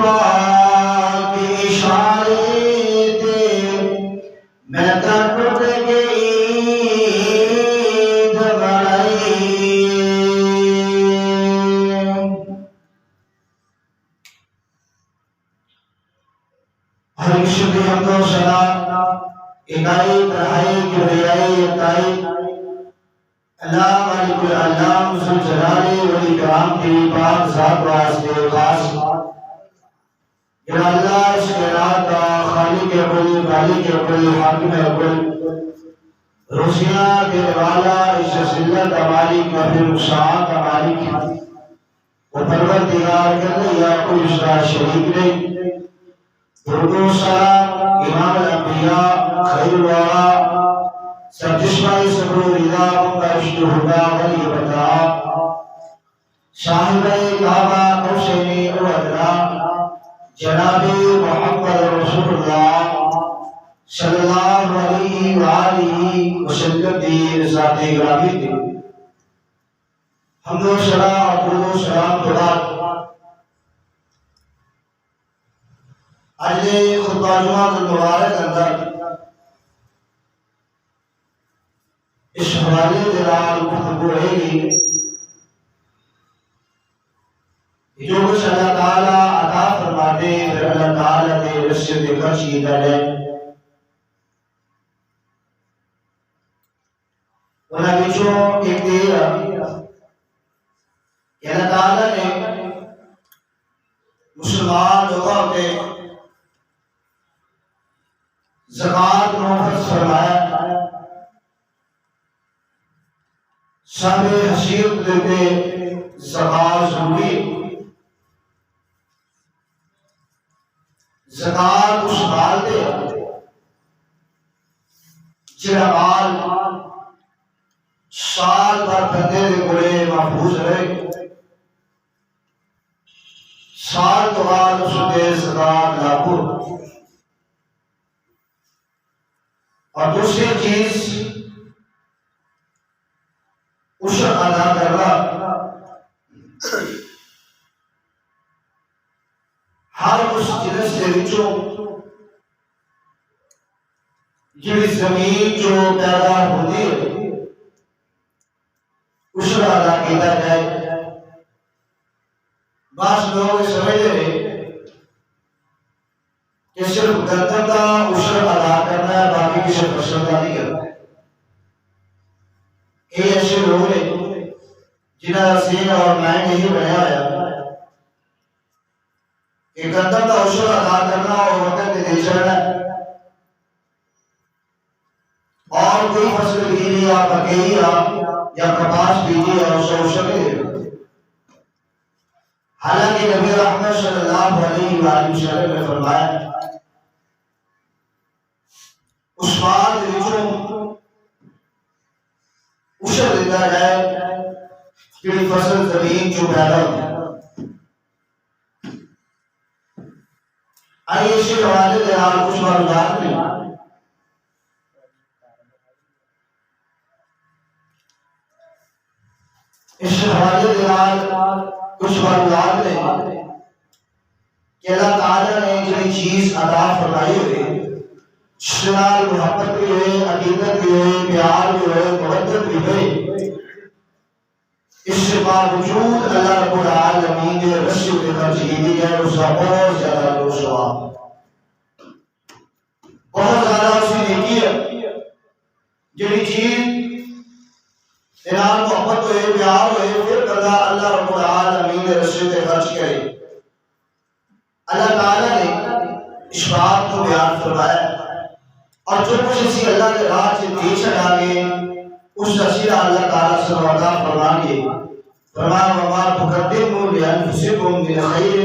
پاک اشارے تے میں ٹوٹ گئی دبائی ہر شکر حمد و ثنا اکائی تنہائی کبریائی اکائی اللہ مالک العالم ذوالجلال والاکرام کی پاک ذات واسطے خاص یا اللہ اس کائنات کا خالق کل مالک کل حاکم کل روزیاں دینے والا اس ذلت کا مالک اور نقصان کا مالک وہ پروردگار کرنے یا کوئی اس کا شریک نہیں درود و سلام امام الانبیاء خیر الورا سب جسمائی صبر و رضا مبارشت ہدا ولی بدا صاحب کعبہ حسینی و ادنا جناب محمد رسول اللہ صلی اللہ علیہ وآلہ وسلم دی ذات گرامی دی حمد و سلام کے بعد آج خطبہ جمعہ المبارک اندر اس حوالے دلال گفتگو رہے گی جو کچھ اللہ تعالیٰ عطا فرماتے پھر اللہ تعالیٰ دے رسل دے خرچ کی دلے انہاں بچوں ایک دیر کہ اللہ تعالیٰ نے مسلمان لوگوں کے زکاة فرض فرمایا سب حسیت دیتے زکاة ضروری زکاة اس مال دے جڑا مال سال بھر بندے دے کولے محفوظ رہے سال تو بعد اس دے زکاة لاگو اور دوسری چیز عشر ادا کرنا ہر اس جنس سے وچوں جڑی زمین جو پیدا ہوتی ہے عشر ادا کیتا جائے بعض لوگ سمجھ رہے کہ صرف گندم کا عشر ادا کرنا ہے باقی کسی فصل کا نہیں کرنا یہ ایسے لوگ ہیں جنہاں سین اور مائنڈ یہی بنایا ہے کہ گندم کا عشر ادا کرنا اور وقت دے چڑھنا اور کوئی فصل بیجی یا مکئی یا کپاس بیجی اور اسے عشر نہیں دے حالانکہ نبی رحمت صلی اللہ علیہ وآلہ وسلم نے فرمایا اس مال دے وچوں عشر دیتا جائے جڑی فصل زمین جو پیدا ہوتی آئیے اس کے حوالے دے آپ کچھ معلومات میں اس حوالے دے آپ کچھ معلومات میں کہ اللہ تعالیٰ نے جڑی چیز عطا فرمائی ہوئی شنال محبت بھی ہوئے عقیدت بھی ہوئے پیار بھی ہوئے محبت بھی ہوئے اس سے باوجود اللہ رب العالمین نے رسول کے ترجیحی ہے اس کا بہت زیادہ روشوا بہت زیادہ اس کی نیکی ہے جڑی چیز انعام محبت ہوئے پیار ہوئے پھر بندہ اللہ رب العالمین نے رسول کے خرچ کرے اللہ تعالیٰ نے اس بات کو بیان فرمایا اور جو کچھ اسی اللہ کے راہ سے دے چڑھا گے اس تفسیر اللہ تعالیٰ سے وعدہ فرمائیں گے فرمایا وما تقدموا لانفسکم من خیر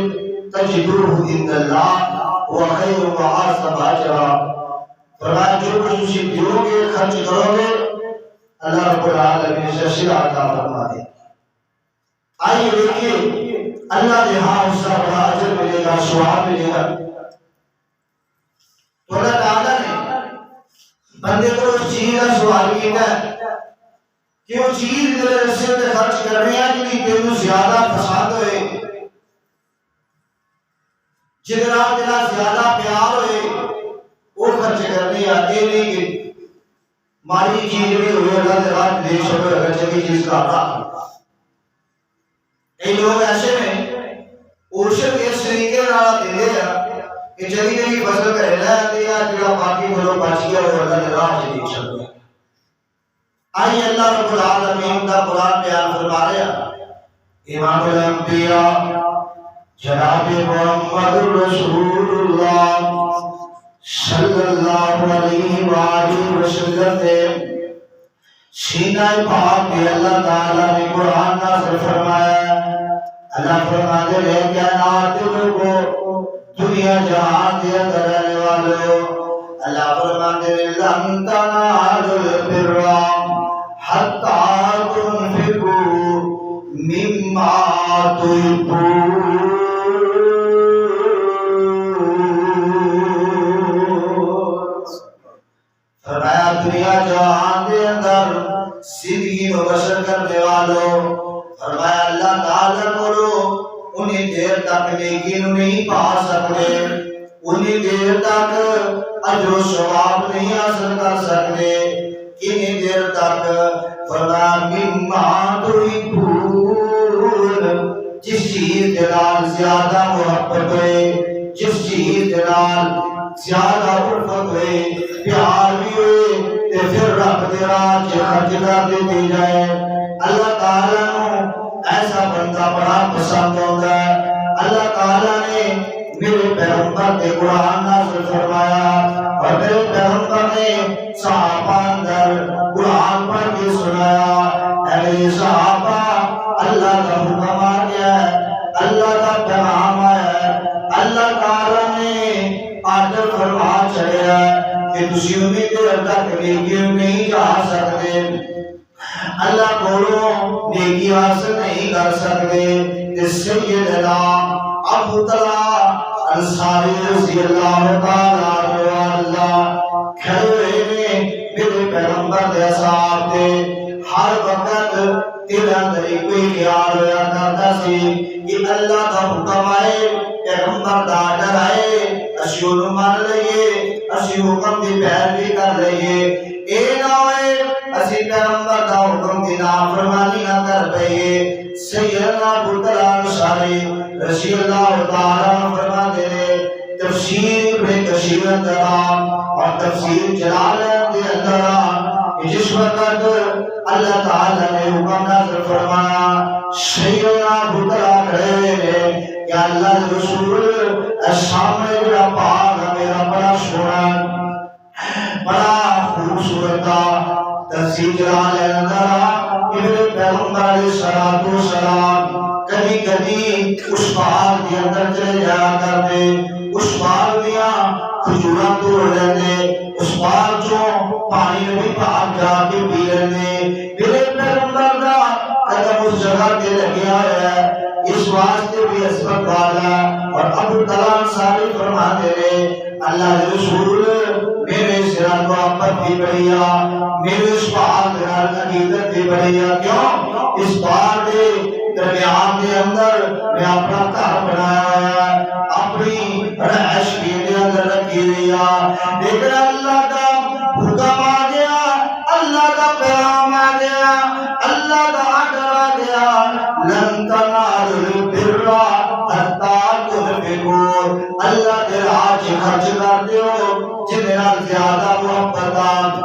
تجدوه عند اللہ وخیر وأعظم اجرا فرمایا جو کچھ اسی دیو گے خرچ کرو گے اللہ رب العالمین سے صلہ عطا فرما دے آئیے دیکھیے اللہ نے ہاں اس کا بڑا اجر ملے گا ثواب ملے گا تو اللہ تعالیٰ نے بندے کو اس چیز کا سوال کیا ہے کہ وہ چیز دل رسے سے خرچ کر رہے ہیں کہ تینوں زیادہ پسند ہوئے جتنا تیرا زیادہ پیار ہوئے وہ خرچ کرنے آتے نہیں کہ مالی چیز بھی ہوئے اللہ کے بعد دے چھوڑے اگر چکی چیز کا رکھ. کئی لوگ ایسے ہیں اوشن اس طریقے نہ دے دیا کہ جگہ جگہ فصل کریلا دیا جڑا باقی بھلو بچ گیا وہ اللہ کے راہ سے دیکھ سکتا. آئی اللہ رب العالمین کا قرآن بیان فرما رہا امام الانبیاء جناب محمد رسول اللہ صلی اللہ علیہ وآلہ وسلم نے سینہ پاک میں اللہ تعالیٰ نے قرآن نازل فرمایا. اللہ فرماتے لے کائنات لوگوں دنیا جہان کے اندر رہنے والوں اللہ فرماتے لے لن تنالوا البر حتی تنفقوا مما تحبون. فرمایا دنیا جہان کے اندر زندگی و بسر کرنے والوں فرمایا اللہ تعالیٰ کو انہیں دیر تک نیکی نہیں پا سکتے انہیں دیر تک اجر و ثواب نہیں حاصل کر سکتے انہیں دیر تک فرمایا مما تحبون جس چیز دلال زیادہ محبت ہوئے جس چیز دلال زیادہ الفت ہوئے پیار بھی ہوئے تے پھر رب دے راہ چ خرچ کر دیتی جائے. اللہ تعالیٰ نو ایسا بندہ بڑا پسند ہوتا ہے. اللہ تعالیٰ نے میرے پیغمبر کے قرآن نازل فرمایا اور میرے پیغمبر نے صحابہ اندر قرآن پڑھ کے سنایا. اے صحابہ اللہ کا حکم آ گیا ہے اللہ کا پیغام ہے اللہ تعالیٰ نے آرڈر فرما چڑھیا کہ تسی امید تک نیکی نہیں جا سکتے اللہ کو نیکی حاصل نہیں کر سکتے. سیدنا ابو طلحہ انصاری رضی اللہ تعالی عنہ کھڑے نے میرے پیغمبر کے ساتھ ہر وقت تیرے اندر کوئی خیال ہوا کرتا سی کہ اللہ کا حکم آئے پیغمبر دا آرڈر آئے اسی انہوں مان لئیے اسی حکم دی پیروی کر لئیے اے نہ ہوئے اسی پیغمبر دا حکم دی نافرمانی نہ کر پئیے. سیدنا ابو طلحہ انصاری رضی اللہ تعالیٰ فرما دے تفسیر ابن کثیر اندر اور تفسیر جلالین دے اندر جس وقت اللہ تعالیٰ نے حکم نازل فرمایا سیدنا ابو طلحہ کہے کہ اللہ رسول سامنے میرا باغ میرا بڑا سونا بڑا خوبصورت تفسیر جلالین اندر میرے پیغمبر علیہ السلام کبھی کبھی اس باغ کے اندر چلے جایا کرتے اس باغ دیا کھجوراں توڑ لیندے اس باغ چوں پانی میں بھی پاک جا کے پی لیندے. میرے پیغمبر کا قدم اس جگہ پہ لگیا ہے اس واسطے بھی عظمت والا. اور ابو طلحہ انصاری فرماتے رہے اللہ رسول میرے سرا محبت بھی بڑھیا میرے اس باغ نال عقیدت بھی بڑھیا. کیوں اس باغ کے درمیان کے اندر میں اپنا گھر بنایا ہے اپنی رہائش کے اندر رکھی لیا لیکن اللہ کا حکم آ گیا اللہ کا پیغام آ گیا اللہ کا آرڈر آ گیا لن تنالوا البر حتی تنفقوا اللہ کے راہ چ خرچ کر دیو جتنے نال زیادہ محبت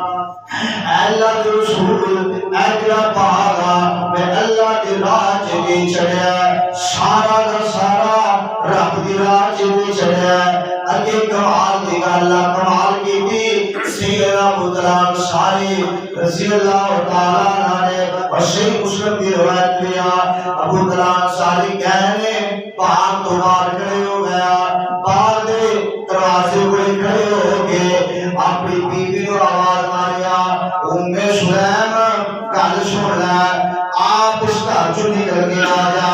اللہ کے رسول اے جڑا پاگا میں اللہ کی راہ چ نہیں چڑھیا سارا دا سارا رب دی راہ چ نہیں چڑھیا. اگے کمال دی گل کمال کیتی سیدنا ابو طلحہ انصاری رضی اللہ تعالی عنہ نے اور صحیح مسلم کی روایت لیا ابو طلحہ انصاری کہنے باہر تو باہر کھڑے ہو گیا باہر دے دروازے کو کھڑے ہو کے اپنی بیوی کو آواز ماریا ام سلیم گل سن لے آپ اس گھر چوں نکل کے آ جا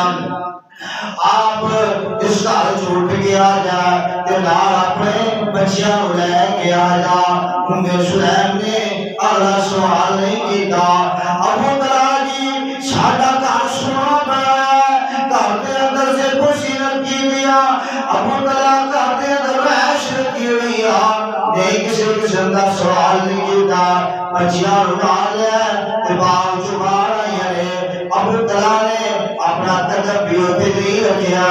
آپ اس گھر چوں اٹھ کے آ جا تے نال اپنے بچیاں نوں لے کے آ جا. ام سلیم نے اگلا سوال نہیں کیتا ابو طلحہ جی ساڈا گھر سونا پیا ہے گھر کے اندر سے خوشی رکھی دیا ابو طلحہ کہتے ہیں درمیش رکھی ہوئی نہیں کسی قسم کا سوال نہیں کیتا بچیاں اٹھا لیا دباغ چبار آئی ابو طلحہ نے اپنا قدم بھی ہوتے نہیں رکھیا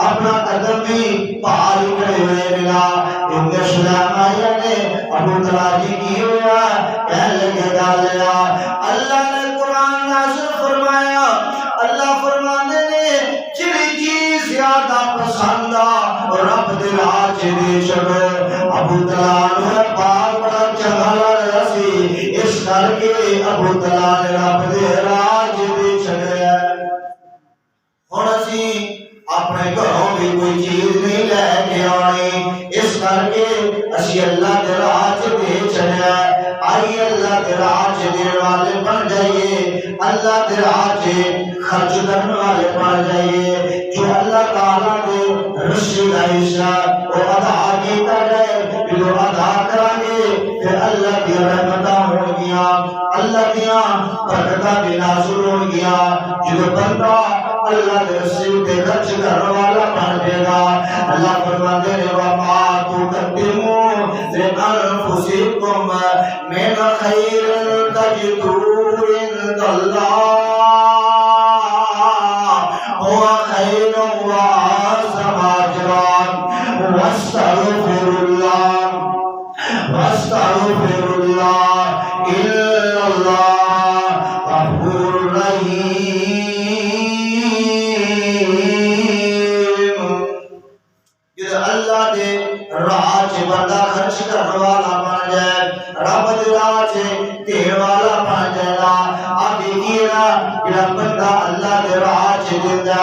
اپنا قدم بھی پہاڑ کھڑے ہوئے ملا ابن سلیم آئی نے ابو طلحہ جی کی ہوا کہنے لگے گا لیا اللہ نے قرآن نازل فرمایا اللہ فرمانے نے جڑی چیز زیادہ پسند رب دے راہ دے چھڑو ابو طلحہ نے پاک بڑا چنگا لگا سی اس کر کے ابو طلحہ نے رب دے راہ دے چھڑیا ہن اسی اپنے گھروں بھی کوئی چیز نہیں لے کے آنی اس کر کے اسی اللہ دے راہ دے چھڑیا آئیے اللہ دے راہ دے والے بن جائیے اللہ دے راہ خرچ کرنے والے بن جائیے جو اللہ تعالیٰ دے رشی کا حصہ وہ ادا کیتا جائے جو ادا کرانگے پھر اللہ کی رحمتہ ہو گیا اللہ دیا برکتہ بھی نازل ہو گیا جو بندہ اللہ دے رسول دے خرچ کرنے والا بن جائے گا اللہ فرماتے ہیں وَمَا تُقَدِّمُوا لِأَنفُسِكُمْ مِنْ خَيْرٍ تَجِدُوهُ عِندَ اللَّهِ هُوَ خَيْرٌ وَأَعْظَمُ أَجْرًا وَاسْتَغْفِرُوا اللَّهَ إِنَّ اللَّهَ غَفُورٌ رَحِيمٌ اللہ دے راہ بندہ خرچ کرنے والا بن جائے رب دے راہ دین والا بن جائے آپ دیکھیے نا جڑا بندہ اللہ دے راہ دیندا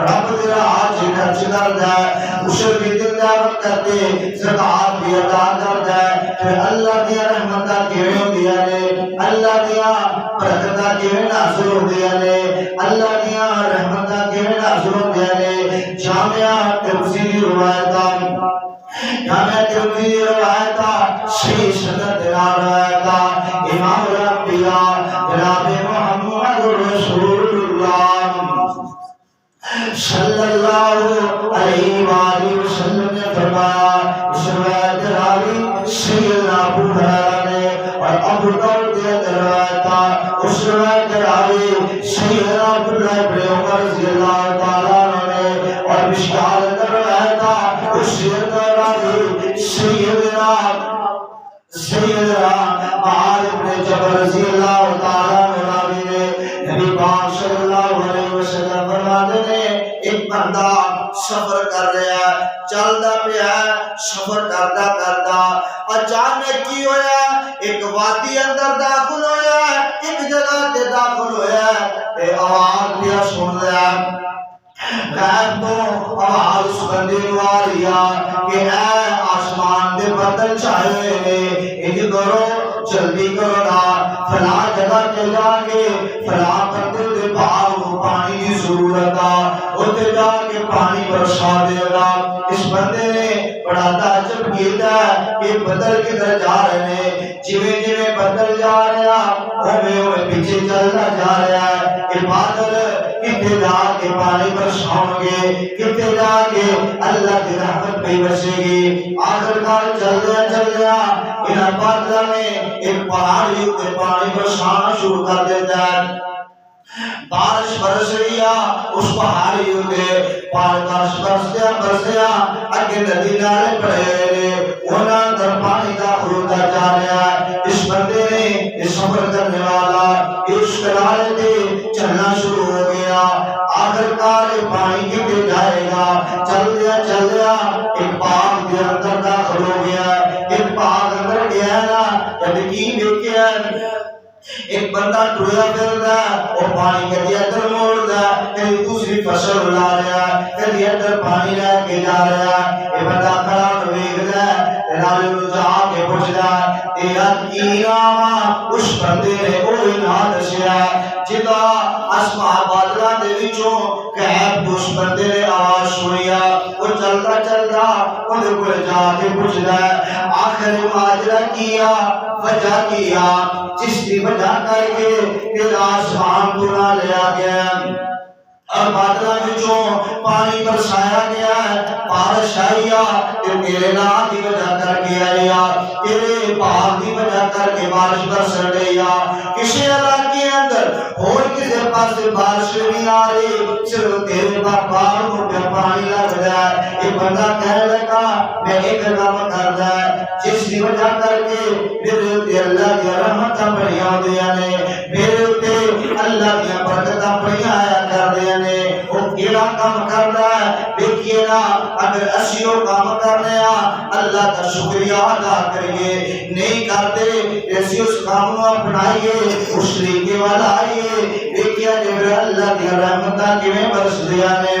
رب دے راہ خرچ کردا عشر بھی دیندا وقت تے زکات بھی ادا کردا پھر اللہ دی رحمتاں کیویں ہوندیاں نے اللہ دی برکتاں کیویں نازل ہوندیاں نے اللہ دی رحمتاں کیویں نازل ہوندیاں نے جامعہ تفسیری روایتاں جامعہ ترمذی روایتاں صحیح سند روایتاں امام الانبیاء جناب محمد رسول اللہ صلی اللہ علیہ وآلہ وسلم نے فرمایا اس روایت راوی سیدنا ابو ہریرہ نے اور ابو داؤد نے روایتاں اس روایت راوی سیدنا عبداللہ بن عمر رضی اللہ تعالیٰ عنہ نے اور مشکال روایتاں اس سیدنا راوی سیدنا معاذ بن جبل رضی اللہ تعالیٰ عنہ نے نبی پاک صلی اللہ علیہ وسلم فرماتے ہیں ایک بندہ سفر کر رہا ہے چلدا پیا سفر کردا اچانک کی ہویا ایک وادی اندر داخل ہویا ایک جگہ تے داخل ہویا تے آواز پیا سن رہا غیب تو آواز اس بندے نو آ رہی کہ اے آسمان دے بدل چھائے ہوئے نے انج کرو جلدی کرو نا فلاں جگہ تے جا کے فلاں بندے دے باغ نو پانی دی ضرورت اوتے جا کے پانی برسا دے گا اس بندے نے بڑا تعجب کیتا کہ بدل کدھر جا رہے ہیں جویں جویں بدل جا رہا اوویں اوویں پیچھے چلدا جا رہا ہے کہ بادل کتے جا کے پانی برساؤں گے کتے جا کے اللہ کی رحمت پہ برسے گی آخرکار چل گیا انہاں بادلوں نے ایک پہاڑی تے پانی برسانا شروع کر دیتا ہے بارش برس رہی اس پہاڑی تے بارش برسیا اگے ندی نالے پڑے انہاں اندر پانی داخل ہوتا جا رہا ہے اس بندے نے سفر کرنے والا اس کنارے تے چلنا شروع ہو گیا آخرکار پانی کتے جائے گا چل گیا ایک باغ کے اندر داخل ہو گیا ایک باغ اندر گیا نا جب کی دیکھیا ایک بندہ ٹریا پھردا اور پانی کدی ادھر موڑدا کدی دوسری فصل لا رہا کدی ادھر پانی لے کے جا رہا یہ بندہ کھڑا ویکھدا نال نو جا کے پوچھدا تیرا کی نام اس بندے نے کوئی نہ دسیا جدا آسمان بادلاں دے وچوں غیب اس بندے نے آواز سنیا وہ چلدا اودے کول جا کے پوچھدا آخر ماجرا کیا وجہ کیا جس کی وجہ کر کے تیرا آسمان تو نہ لیا گیا اور بادلوں وچوں پانی برسایا گیا ہے بارش بادشاہیا تیرے نام دی وجہ کر کے آیا تیرے پاک دی وجہ کر کے بارش برس رہی کسی علاقے اندر اور کسی پاس بارش نہیں آ رہی صرف تیرے پاک کو پانی لگ رہا ہے یہ بندہ کہنے لگا میں ایک کام کرتا ہے جس کی وجہ کر کے میرے تے اللہ کی رحمت بڑی آدیاں نے میرے تے اللہ کی برکت بڑی آیا کر دیا نے وہ کیڑا کام کرتا ہے دیکھیے نا اگر اسیوں کام کرنے اللہ کا شکریہ ادا کریے نہیں کرتے ایسی اس کام کو اپنائیے اس طریقے والا آئیے دیکھیے جب اللہ کی رحمتہ کی میں برس دیا نے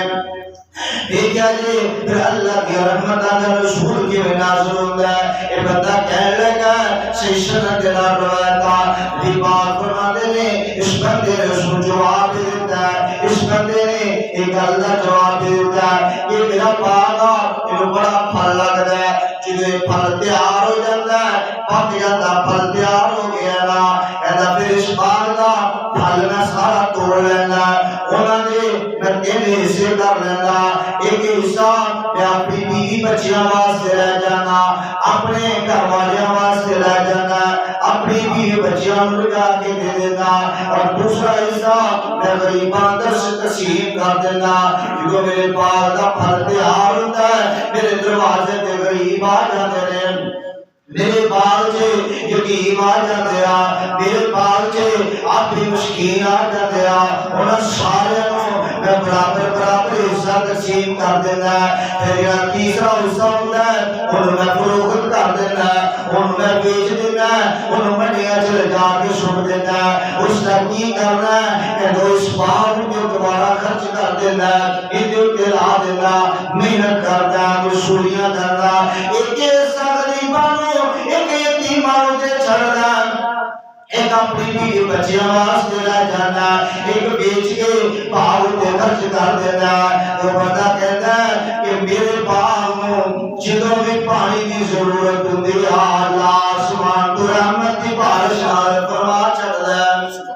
دیکھا جی پھر اللہ کی رحمت آدھا رسول کی میں نازل ہوتا ہے اے بندہ کہنے لگا سیشن دلا روایتا دیبار فرماتے نے اس بندے نے اس کو جواب دیتا ہے اس بندے نے ایک اللہ جواب دیتا ہے کہ میرا باغا انہوں بڑا پھل لگ رہا ہے جنہیں پھل تیار ہو جاتا ہے پک جاتا پھل تیار ہو گیا نا ایسا پھر اس باغ کا پھل میں سارا توڑ لینا انہوں نے میں حصے کر لینا ایک حصہ میں اپنی بیوی بچیاں واسطے رہ جانا اپنے گھر والیاں واسطے رہ جانا اپنی بیوی بچیاں لگا کے دے دینا اور دوسرا حصہ میں غریباں در سے تقسیم کر دینا کیونکہ میرے باغ کا پھل تیار ہوتا ہے میرے دروازے پہ غریب آ جاتے ہیں میرے باغ سے یتیم آ جاتے ہیں میرے باغ سے اپنی مسکین آ جاتے ہیں انہاں سارے میں برابر برابر حصہ تقسیم کر دینا پھر یہ تیسرا حصہ ہوتا ہے انہوں میں فروخت کر دینا انہوں میں بیچ دینا انہوں میں نیا چلے جا کے سن دینا اس کا کی کرنا ہے کہ دو اس باغ کو دوبارہ خرچ کر دینا ادھر کے لا دینا محنت کرنا وصولیاں کرنا ایک ایسا غریبانوں ایک یتیمانوں دے چھڑنا ایک اپنی بھی بچیاں واسطے رہ جانا ایک بیچ کے باغ تے خرچ کر دینا تو بندہ کہتا ہے کہ میرے باغ میں جدوں بھی پانی کی ضرورت ہوندی ہے اللہ آسمان تو رحمت کی بارش فرما چھڑدا ہے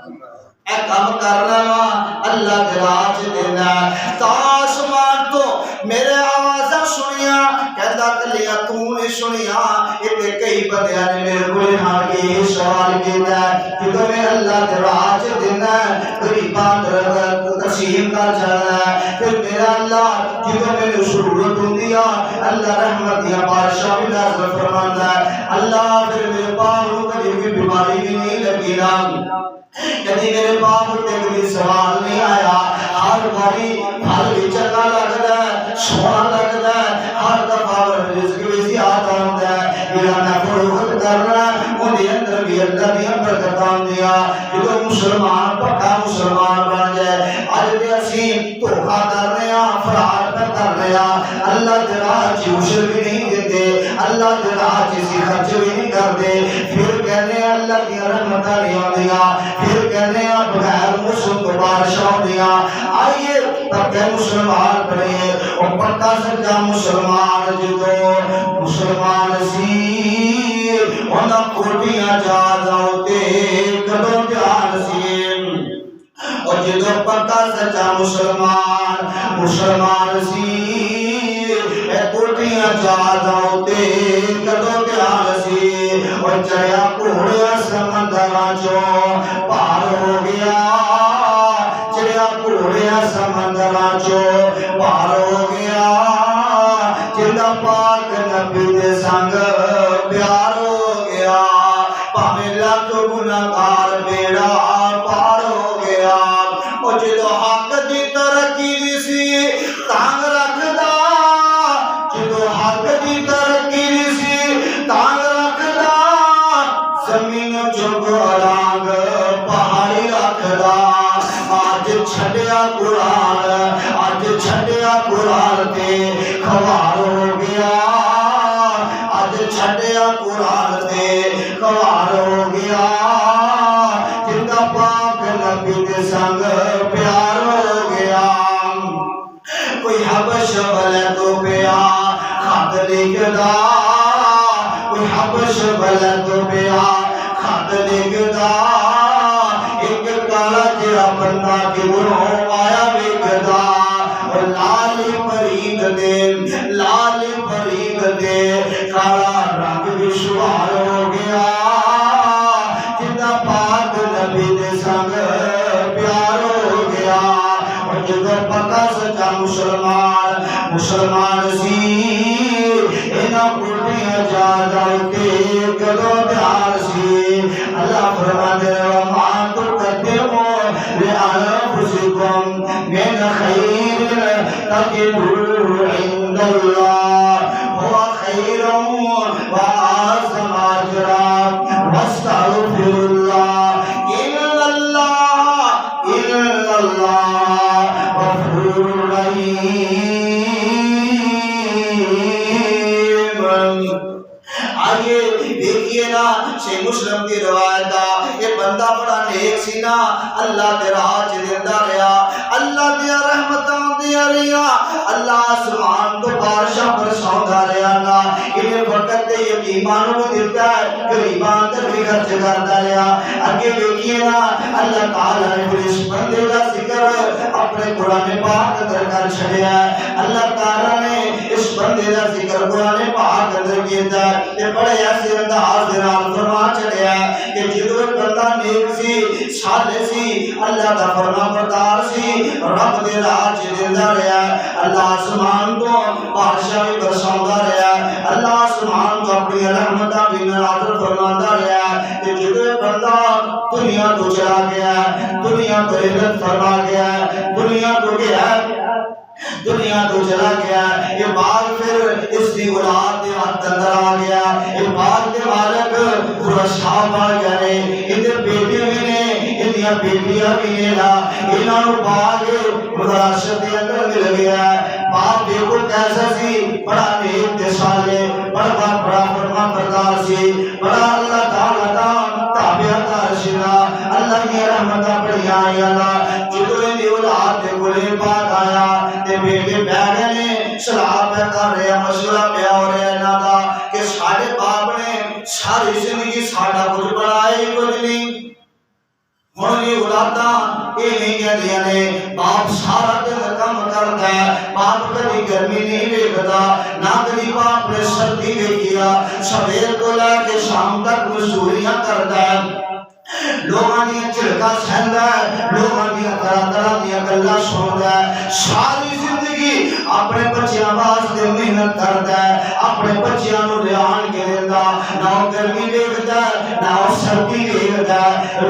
اے کام کرنا وا اللہ دے راہ دینا تا آسمان تو میرے آوازاں سنیا کہندا کلیاں تو نے سنیا اتے کئی بندیاں نے میرے کول آ کے سوال کیتا کہ میں اللہ دے راہ دینا غریباں در تقسیم کر چھڑنا پھر میرا اللہ جدوں میرے ضرورت ہوندی ہے اللہ رحمت دی بارشاں بھی نازل فرماندا ہے اللہ پھر میرے باغ کو کبھی بھی بیماری بھی نہیں لگی نا کبھی میرے باپ تے کوئی سوال نہیں آیا ہر باری پھل بھی چنگا لگتا ہے سونا لگتا ہے ہر دفعہ رزق بھی زیادہ ہوتا ہے میرا میں فروخت کرنا ان کے اندر بھی اللہ کی برکتاں دیا جو مسلمان پکا مسلمان بن جائے اج دے اسی دھوکا کرنے فرار پہ کرنے اللہ دے راہ چ عشر بھی نہیں دیتے اللہ دے راہ چ خرچ بھی نہیں کرتے پھر کہنے اللہ کی رحمتاں نہیں ہوندیاں پھر کہنے ہیں بغیر موسم کو بارشاں دیا آئیے پکے مسلمان بنے اور پکا سچا مسلمان جدو مسلمان سی انہاں کوٹیاں جاد ہوتے کدوں پیار سی اور جدو پکا سچا مسلمان سی کوٹیاں جاد ہوتے کدوں پیار سی اور چڑیا گھوڑیا سمندراں چوں پار ہو گیا چڑیا گھوڑیا سمندراں چوں پار ہو گیا جندا پاک نبی دے سنگ پیار ہو گیا پاویں لاکھ گناہگار بیڑا پار ہو گیا او جدو حق دی ترقی دی سی تانگ رکھدا جدو حق دی ترقی دی سی تانگ رکھدا زمین چوک رانگ پہاڑی رکھدا آج چھڈیا قرآن تے خوار ہو گیا آج چھڈیا قرآن تے خوار ہو گیا جندا پاک نبی دے سنگ پیار ہو گیا کوئی حبش والے تو پیا خط لکھدا کوئی حبش والے تو پیا خط لکھدا ایک کالا جہا بندہ کبروں آیا ویکھدا لال پرید دے کالا رنگ بھی شمار ہو گیا جدا پاک نبی دے سنگ پیار ہو گیا اور جدا پکا سچا مسلمان سی اینا کوٹیاں جادا کے کدو پیار سی اللہ فرماتے وما تقدموا لأنفسكم من خير تجدوه عند الله هو خير وأعظم أجرا واستغفر الله إن الله غفور رحيم. آئیے دیکھئے نا شیخ مسلم کی روایت دا یہ بندہ بڑا نیک سی نا اللہ دے راہ چ دیندا رہیا اللہ دیا رحمتاں دیا رہیا اللہ آسمان تو بارشاں برساوندا رہیا نا انہیں وقت تے یتیماں نوں دتا ہے غریباں تے بھی خرچ کردا رہیا اگے دیکھئے نا اللہ تعالی نے اس بندے دا ذکر اپنے قرآن پاک اندر کر چھڑیا ہے اللہ تعالی نے اس بندے دا ذکر قرآن پاک اندر کیتا ہے کہ بڑے ایسے انداز دے نال فرما چھڑیا ہے کہ جدوں بندہ نیک سی صالح سی اللہ دا فرما بردار سی رب دے راہ چ دیندا رہیا اللہ آسمان تو بارشاں بھی برساوندا رہیا اللہ آسمان تو اپنی رحمتاں بھی نازل فرماندا رہیا کہ جدوں بندہ دنیا تو چلا گیا دنیا کو ہجرت فرما گیا دنیا کو چلا گیا یہ بال پھر اس کی اولاد کے ہاتھ اندر آ گیا یہ بال کے مالک پورا شاہ بن گئے ادھر بیٹے بھی نے ادھر بیٹیاں بھی نے نا انہاں نوں باغ وراثت دے اندر مل گیا باپ دیکھو کیسا سی بڑا نیک تے صالح بڑا فرما بردار سی بڑا اللہ تعالی دا تابعدار سی اللہ کی رحمتاں بڑی آئیاں جدوں دی اولاد دے کولے پاک آیا تے بیٹے بیٹھے نے صلاح پہ کر رہے مشورہ پہ ہو رہا ہے انہاں دا کہ ساڈے باپ نے ساری زندگی ساڈا کچھ بنایا ہی کچھ نہیں ہن یہ اولاداں یہ نہیں کہندیاں نے باپ سارا دن کام کردا ہے باپ کبھی گرمی نہیں ویکھدا نہ کبھی باپ نے سردی ویکھیا سویر تو لے کے شام تک مزدوریاں کردا ہے لوگاں دی جھڑکاں سہندا ہے لوگاں دی طرح دی گلاں سندا ہے ساری زندگی اپنے بچیاں واسطے محنت کردا ہے اپنے بچیاں نوں لیان کے دیندا نہ گرمی ویکھدا نہ سردی ویکھدا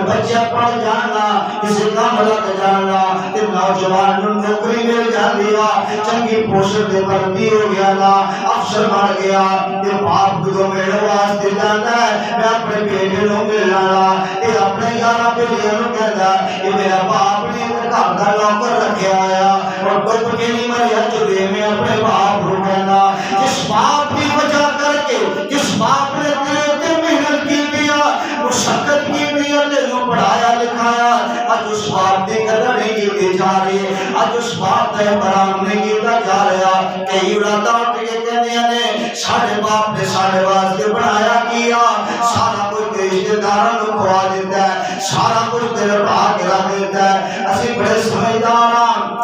بچہ پڑھ جانا کسی کام لگ جانا تے نوجوان نوں نوکری مل جاندی وا چنگی پوسٹ تے بھرتی ہو گیا نا افسر بن گیا تے باپ کو میرے واسطے جاندا ہے میں اپنے بیٹے نوں ملنا تے اپنے یاراں بیلیاں نوں کہندا کہ میرا باپ نے گھر دا نوکر رکھیا آیا اور ڈب کے نہیں مریا چلے میں اپنے باپ نوں کہندا جس باپ کی وجہ کر کے جس باپ نے تیرے تے محنت کی دیا مشقت کی دیا تینوں پڑھایا لکھایا اج اس باپ دی قدر نہیں کی جا رہی اج اس باپ دا احترام نہیں کیتا جا رہا کئی اولاداں اٹھ کے کہندیاں نے ساڈے باپ نے ساڈے واسطے بنایا کیا سارا کچھ رشتہ داراں نوں کھوا دیتا ہے سارا کچھ تیرے بھا کے رکھ دیتا ہے اسی بڑے سمجھدار ہاں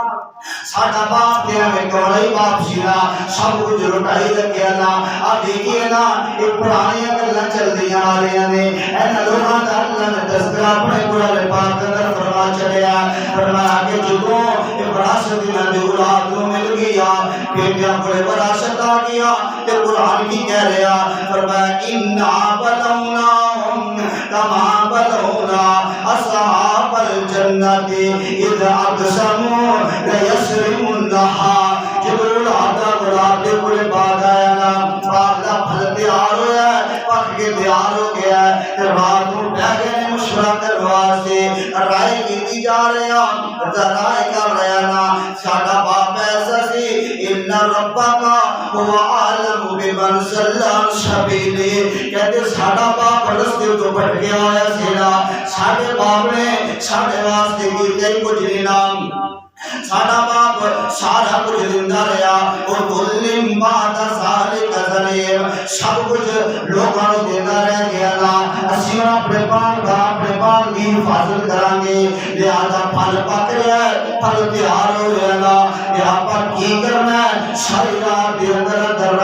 ساڈا باپ تیرا میں کوئی باپ سی نا سب کچھ لٹائی رکھیا نا آ دیکھیے نا یہ پرانی گلاں چلدیاں آ رہی نے انہاں لوگاں دا اللہ نے تذکرہ اپنے قرآن پاک اندر فرما چھڑیا فرمایا کہ جدوں یہ وراثت انہاں دی اولاد نوں مل گیا بیٹیاں کولے وراثت آ گیا تے قرآن کی کہہ رہا فرمایا انا بلوناہم کما بلونا اصحاب الجنت اذ اقسموا لیسرمنہا جب اولاد دے کولے باغ آیا نا باغ دا پھل تیار ہویا ہے پک کے تیار ہو گیا ہے تے رات نوں بیٹھ کے مشورہ کروا سے رائے کیتی جا رہا رائے کر رہا نا ساڈا باپ ایسا سی ان ربک هو عالم بمن صلی عن سبیلہ کہتے ساڈا باپ رستے تو بھٹ گیا آیا سی نا ساڈے باپ نے ساڈے واسطے کیتے کچھ نہیں نام ساڈا باپ سارا کچھ دیندا رہیا اور کلم بعد ذالک ظلیم سب کچھ لوگاں نوں دیندا رہ گیا نا اسی اپنے پاک دا اپنے پاک دی حفاظت کران گے لہذا پھل پک رہا ہے پھل تیار ہو رہا ہے یہ آپ کی کرنا ہے ساری رات دے اندر اندر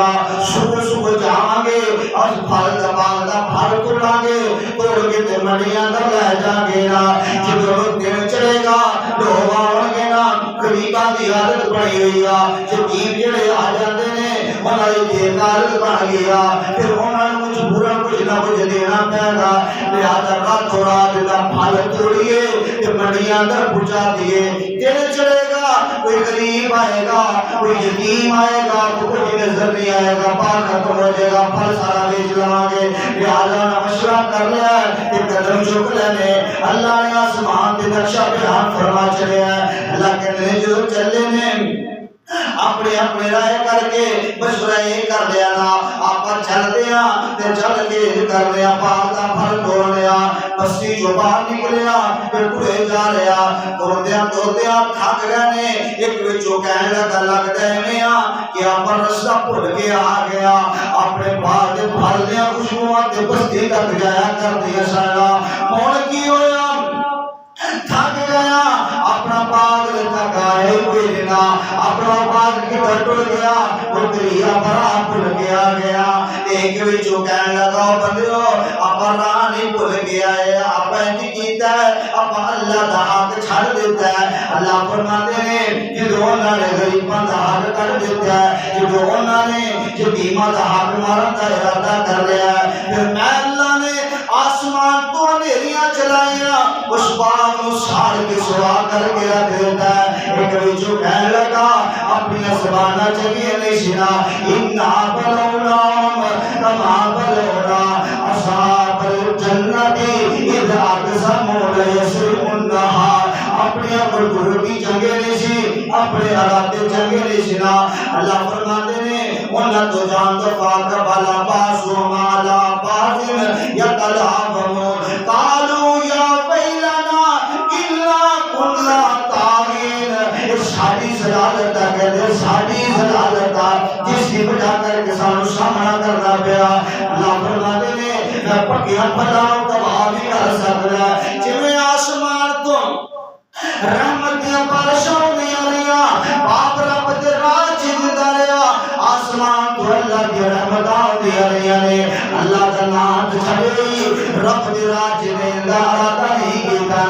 صبح صبح جاواں گے اور پھل دا باغ دا پھل توڑاں گے توڑ کے تے منڈیاں اندر لے جاں گے نا جدوں دن چڑھے گا لوگ آؤں گے نا غریباں دی عادت بنی ہوئی ہے یتیم جڑے آ جاندے نے انہاں دی عادت بن گیا پھر انہاں نوں کچھ برا کچھ نہ کچھ دینا پے گا لہذا راتوں رات دا پھل توڑیے تے منڈیاں اندر پہنچا دیے دن چڑھے گا کوئی غریب آئے گا کوئی یتیم آئے گا کوئی نظر نہیں آئے گا پال ختم ہو جائے گا پھل سارا بیچ لواں گے لہذا مشورہ کر لیا ہے کہ قدم چک لینے اللہ نے آسمان کے نقشہ بیان فرما چلے ہیں اللہ کہنے جو چلے نے اپنے اپنے رائے کر کے مشورہ یہ کر لیا نا آپ چل دیا تے چل کے کر لیا پاک دا پھل توڑ لیا بستی جو باہر نکلیا پھر ٹرے جا لیا توڑدیا تھک گئے نے ایک وچوں کہنے لگا لگتا ہے میاں کہ آپ رستہ بھول کے آ گیا اپنے باغ دے پھل دیا خوشبواں تے بستی تک جایا کر دیا سارا ہن کی ہویا تھک گیا اپنا باغ تک آئے بیرنا اپنا باغ کی ٹوٹ گیا وہ دریا بڑا بھول گیا ایک وچوں کہنے لگا بندیو اپا راہ نہیں بھول گیا ہے اپا انج کیتا ہے اپا اللہ دا حق چھڑ دیتا ہے اللہ فرماتے ہیں جدوں انہاں نے غریباں دا حق کٹ دیتا ہے جدوں انہاں نے یتیماں دا حق مارن دا ارادہ کر لیا ہے پھر میں اللہ نے آسمان تو اندھیریاں چلائیاں اس باغ نو ساڑ کے سوا کر کے رکھ دیتا ہے ایک وچوں کہنے لگا اپنی زباناں چنگیاں نہیں سنا انا بلوناہم کما بلونا اصحاب الجنت اذ اقسموا لیصرمنہا اپنے گرگروں کی چنگے نہیں سی اپنے ارادے چنگے نہیں سنا اللہ فرماتے ہیں انہاں تو جان تو پاک بالا باسو مالا بازن یتلاومون قالوا یا ویلنا الا كنا طاغین ساری ضلالت کہتے ساری ضلالت جس کی وجہ کر کے سانو سامنا کرنا پیا اللہ فرماتے ہیں میں پکیاں پھلاؤں تباہ بھی کر سکتا ہے جویں آسمان تو رحمتیاں بارشوں دیا لیا باپ رب دے راہ چیزدہ لیا آسمان تو اللہ کی رحمتاں دیا لیا نے اللہ کا نام چھڑی رب دے راہ چیزدہ ارادہ نہیں کیتا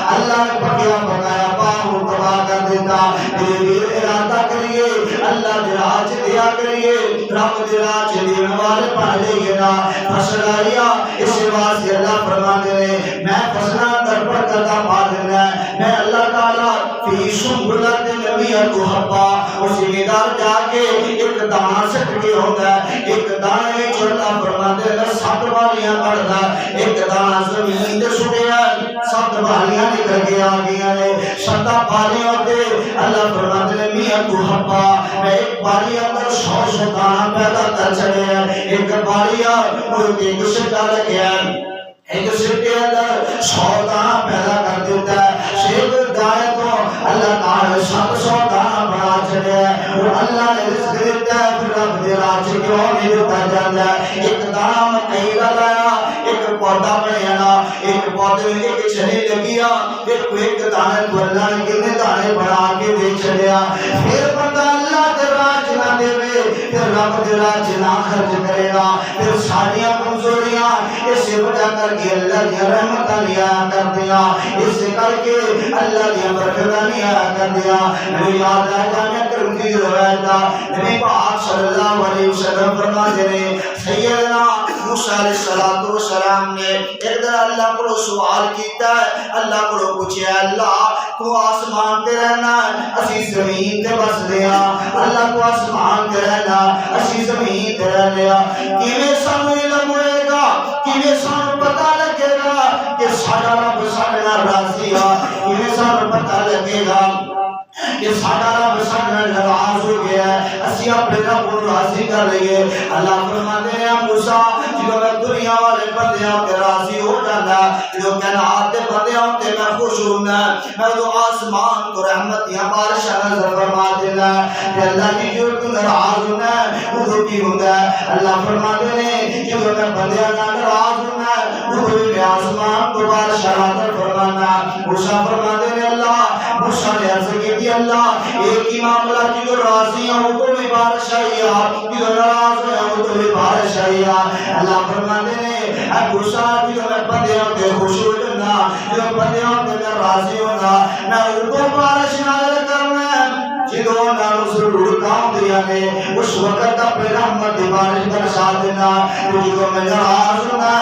اللہ نے پکیا پکایا باہو تباہ کر دیتا دیر ارادہ کریے اللہ دے راہ چیزدہ کریے رب دے راہ چیزدہ والے پہلے گنا فصل آیا اس واسطے اللہ فرماتے ہیں میں فصلہ در پر کرتا پادنا میں اللہ تعالیٰ فی سنبلت نبیت حبا اسی میدار جا کے ایک دانہ سٹ کے ہوتا ہے ایک دانہ میں چھوٹا فرماتے ہیں سات بالیاں پڑھتا ایک دانہ زمین دے سٹے ہیں سات بالیاں نکل کے آگیا نے ستا بالیاں ہوتے اللہ فرماتے ہیں میت حبا میں ایک بالی اندر 100 دانہ پیدا کر چڑے ہیں ایک بالیاں وہ ایک سٹا لگیا ہے ایک سٹے اندر 100 دانہ پیدا کر دیتا ہے شیخ دائیں تو اللہ تعالی 700 دانہ بنا چڑے ہیں اور اللہ نے رزق دیتا ہے پھر رب دے راج کیوں نہیں دیتا جاتا ہے ایک دانہ مکئی لگایا ایک پودا بنیا نا ایک پودے میں ایک چھلی لگیا ایک دانے تو اللہ نے کتنے دانے بنا کے دے چڑیا پھر بندہ اللہ دے راج نہ دے پھر رب دے راج نہ خرچ کرے گا پھر ساریاں کمزوریاں اس سے وجہ کر کے اللہ کی رحمتاں لیا کر دیا اس سے کر کے اللہ کی برکتاں لیا کر دیا نبی یاد ہے جامعہ ترمذی کی روایت نبی پاک صلی اللہ علیہ وسلم فرماتے ہیں سیدنا موسیٰ علیہ السلام نے ایک دن اللہ کو سوال کیتا ہے اللہ کو پوچھا اللہ تو آسمان تے رہنا اسی زمین تے بس دیا اللہ کو آسمان تے رہنا اسی زمین تے رہنا کیویں سانو علم ہوئے گا کیویں سانو پتہ لگے گا کہ ساڈا رب ساڈے نال راضی ہے کیویں سانو پتہ لگے گا کہ ساڈا رب ساڈے نال ناراض ہو گیا ہے اسی اپنے رب کو راضی کر لئے اللہ فرماتے ہیں موسیٰ جدوں میں دنیا والے بندیاں تے راضی ہو جانا جدوں کائنات دے بندیاں تے میں خوش ہونا میں تو آسمان کو رحمتیاں بارشاں نظر فرما دینا کہ اللہ کی جو تو ناراض ہونا وہ کی ہوتا ہے اللہ فرماتے ہیں کہ میں بندیاں ناراض ہونا وہ بھی آسمان کو بارش عطا فرمانا موسیٰ فرماتے ہیں اللہ موسیٰ نے عرض کی اللہ ایک ہی معاملہ کی جو راضی ہیں وہ تو بھی بارش آئی کی جو ناراض ہیں وہ تو بھی بارش آئی اللہ فرماتے ہیں اے موسیٰ کی جو میں بندیاں کے خوش ہو جانا جو بندیاں کے میں راضی ہونا میں ان کو بارش نازل کرنا جنہوں نے ضرور کام دیا نے اس وقت اپنے رحمت دی بارش برسا دینا جو میں ناراض ہونا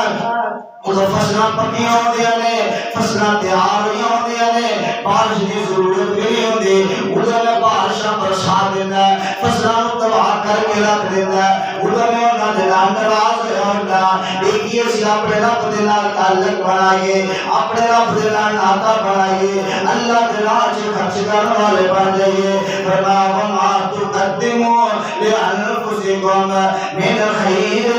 وہ فصلہ پکیاں ہوندیاں نے فصلہ تیار ہوندیاں نے بارش کی ضرورت بھی نہیں ہوندی ادھر میں بارشاں برسا دینا فصلہ تباہ کر کے رکھ دینا ادھر میں انہاں دے نال ناراض ہونا ایک یہ سی اپنے رب دے نال تعلق بنائیے اپنے رب دے نال ناتا بنائیے اللہ دے راہ وچ خرچ کرنے والے بن جائیے فرمایا وما تقدموا لانفسکم من خیر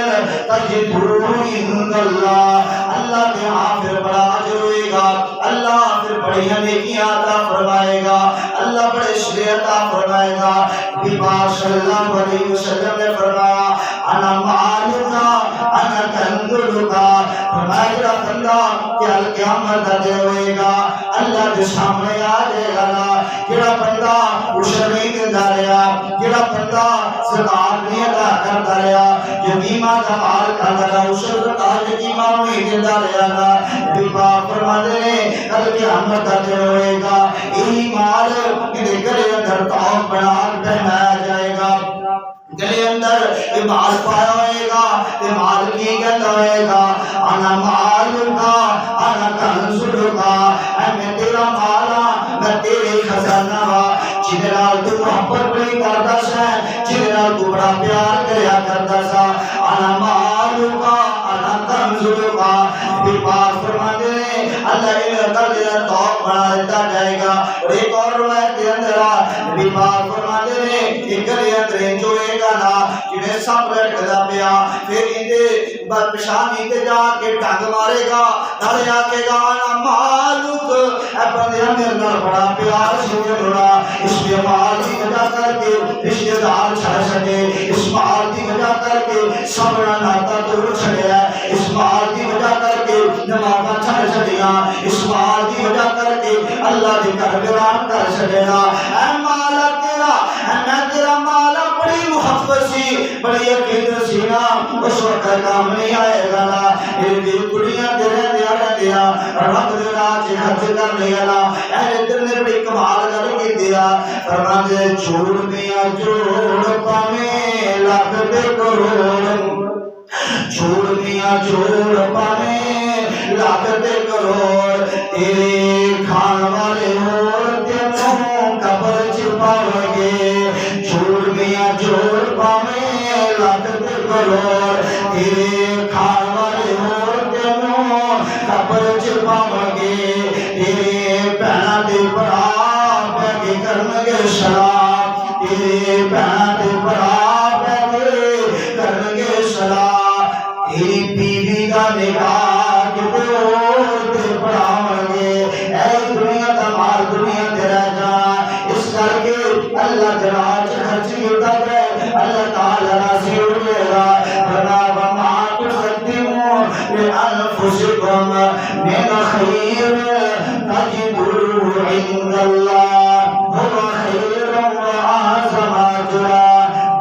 تجدوه عند اللہ اللہ کے ہاں پھر بڑا اجر ہوئے گا اللہ پھر بڑی نیکیاں عطا فرمائے گا اللہ بڑے شرع عطا فرمائے گا نبی پاک صلی اللہ علیہ وسلم نے فرمایا انا مالکا انا کنزلکا فرمایا جڑا بندہ کہ القیامت دا دن ہوئے گا اللہ کے سامنے آ جائے گا نا جڑا بندہ عشر نہیں دیندا رہیا جڑا بندہ زکات نہیں ادا کردا رہیا یتیماں دا مال کھاندا رہیا عشر زکات یتیماں نہیں دیندا رہیا نا نبی پاک فرماتے ہیں کل قیامت دا دن ہوئے گا یہی مال میرے گلے اندر توق بنا پہنایا جائے گا گلے اندر یہ مال پایا ہوئے گا یہ مال کی گل ہوئے گا انا مالکا انا کنزلکا اے میں تیرا مالا میں تیرے خزانہ وا جن نال تو محبت بڑی کردا سا جن نال تو بڑا پیار کریا کردا سا انا مالکا انا کنزلکا بھی پاک فرماتے ہیں اللہ ان کا دل توق بنا دیتا جائے گا اور ایک اور روایت کے اندر نبی پاک فرماتے ہیں کہ گلے اندر جو ایک نا جنہیں سب لٹکدا پیا پھر اندے بد پشانی تے جا کے ڈنگ مارے گا نالے آکے گا انا مالک اے بندے میرے نال بڑا پیار سی جڑا اس لیے مال کی وجہ کر کے رشتے دار چھڑ سکے اس مال کی وجہ کر کے سب ناتا توڑ چھڑیا اس مال کی وجہ کر کے نمازاں چھڑ چھڑیاں اس مال کی وجہ کر کے اللہ دے گھر ویران کر چھڑیا اے مالا تیرا اے میں تیرا مالا بڑی محبت سی بڑی یقین سی نا اس وقت کام نہیں آئے گا نا یہ کڑیاں تیرے دیا رہدیا رب دے راہ چ خرچ کر لیا نا اے دل نے بڑی کمال کر کے دیا فرماتے چھوڑ دیا جوڑ پاویں لاکھ دے کروڑ چھوڑ دیا جوڑ پاویں لاکھ دے کروڑ تیرے کھان والے اور تینوں قبر چ پاویں گے چھوڑ دیا جوڑ پاویں لاکھ دے کروڑ تیرے کھان والے اور تینوں قبر چ پاویں گے تیرے بہنا دے بڑا پہ کرن گے شراب تیرے بہنا دے بڑا پہ کرن گے شراب تیری بیوی کا نکاح تے پڑھاون گے اے دنیا دا مال دنیا تے رہ جانا اس کر کے اللہ جلال خرچ کیتا ہے اللہ تعالی راضی ہو جائے گا بنا وما تقدموا لانفسکم من خیر تجدوه عند اللہ هو خیر واعظم اجرا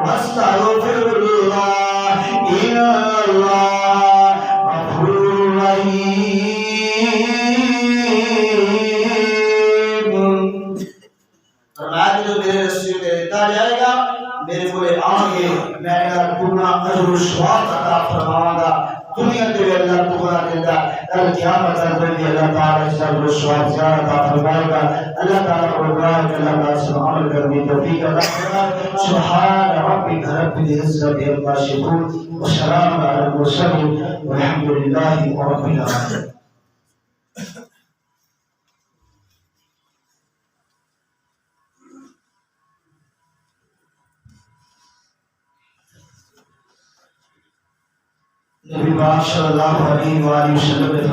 واستغفر اللہ ان اللہ غفور رحیم فرمایا جو میرے رسول دے دیتا جائے گا میرے بولے آگے میں اللہ پورا اجر و ثواب عطا فرماؤں گا دنیا کے لیے اللہ پورا دیتا کل قیامت میں اللہ تعالی اس اجر و ثواب زیادہ عطا فرمائے گا اللہ تعالی کو دعا ہے کہ اللہ تعالی سے عمل کرنے کی توفیق عطا فرمائے سبحان ربک رب العزت عما یصفون وسلام علی المرسلین والحمد للہ رب العالمین نبی پاک صلی اللہ علیہ وآلہ وسلم